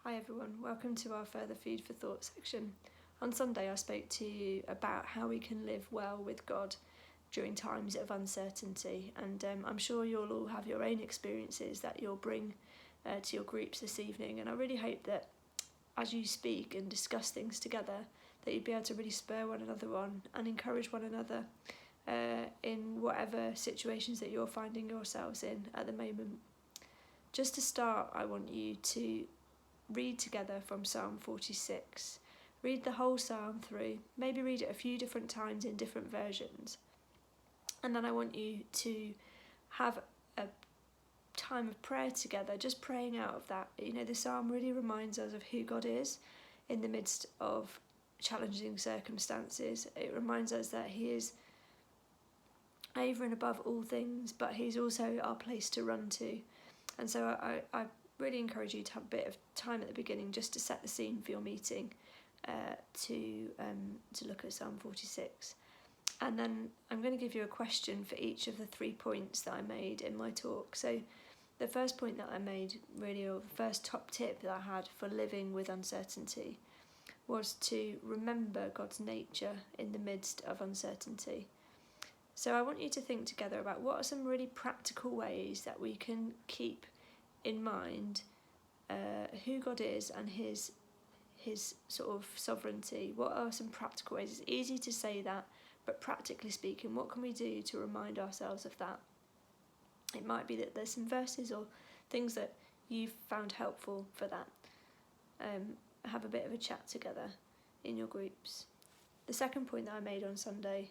Hi everyone, welcome to our further food for thought section. On Sunday I spoke to you about how we can live well with God during times of uncertainty, and I'm sure you'll all have your own experiences that you'll bring to your groups this evening, and I really hope that as you speak and discuss things together that you'd be able to really spur one another on and encourage one another in whatever situations that you're finding yourselves in at the moment. Just to start, I want you to read together from Psalm 46. Read the whole psalm through, maybe read it a few different times in different versions. And then I want you to have a time of prayer together, just praying out of that. You know, the psalm really reminds us of who God is in the midst of challenging circumstances. It reminds us that He is over and above all things, but He's also our place to run to. And so I really encourage you to have a bit of time at the beginning just to set the scene for your meeting, to look at Psalm 46. And then I'm going to give you a question for each of the 3 points that I made in my talk. So the first point that I made, really, or the first top tip that I had for living with uncertainty, was to remember God's nature in the midst of uncertainty. So I want you to think together about what are some really practical ways that we can keep in mind who God is and his sort of sovereignty. What are some practical ways? It's easy to say that, but practically speaking, what can we do to remind ourselves of that? It might be that there's some verses or things that you've found helpful for that. Have a bit of a chat together in your groups. The second point that I made on Sunday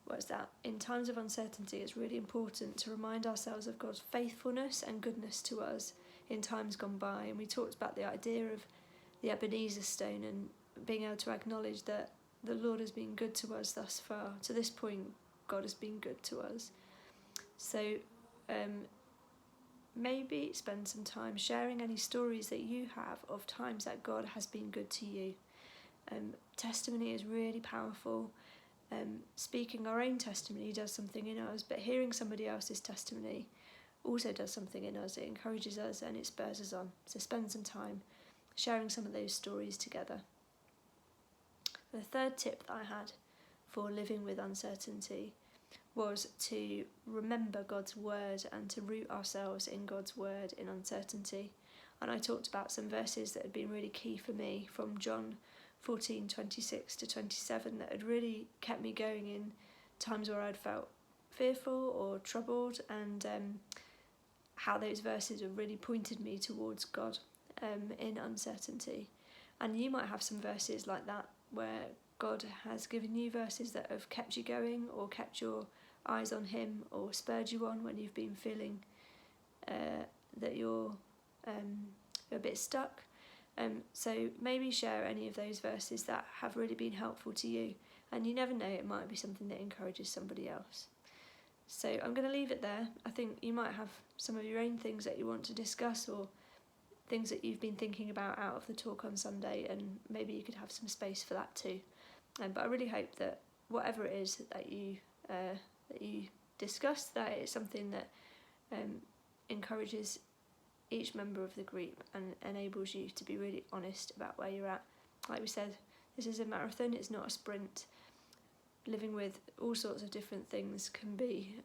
was that in times of uncertainty, it's really important to remind ourselves of God's faithfulness and goodness to us in times gone by. And we talked about the idea of the Ebenezer stone and being able to acknowledge that the Lord has been good to us thus far. To this point, God has been good to us. So maybe spend some time sharing any stories that you have of times that God has been good to you. Testimony is really powerful. Speaking our own testimony does something in us, but hearing somebody else's testimony also does something in us. It encourages us and it spurs us on. So spend some time sharing some of those stories together. The third tip that I had for living with uncertainty was to remember God's word and to root ourselves in God's word in uncertainty. And I talked about some verses that had been really key for me from John 14:26 to 27 that had really kept me going in times where I'd felt fearful or troubled, and how those verses have really pointed me towards God in uncertainty. And you might have some verses like that where God has given you verses that have kept you going or kept your eyes on Him or spurred you on when you've been feeling that you're a bit stuck. So maybe share any of those verses that have really been helpful to you, and you never know, it might be something that encourages somebody else. So I'm going to leave it there. I think you might have some of your own things that you want to discuss or things that you've been thinking about out of the talk on Sunday, and maybe you could have some space for that too. But I really hope that whatever it is that you discuss, that it's something that encourages each member of the group and enables you to be really honest about where you're at. Like we said, this is a marathon, it's not a sprint. Living with all sorts of different things can be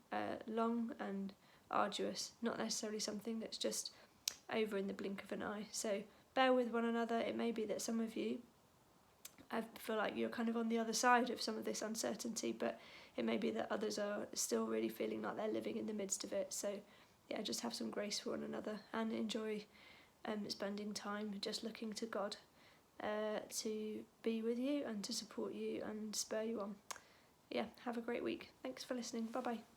long and arduous, not necessarily something that's just over in the blink of an eye. So bear with one another. It may be that some of you, I feel like you're kind of on the other side of some of this uncertainty, but it may be that others are still really feeling like they're living in the midst of it. So yeah, just have some grace for one another and enjoy spending time just looking to God to be with you and to support you and spur you on. Yeah, have a great week. Thanks for listening. Bye bye.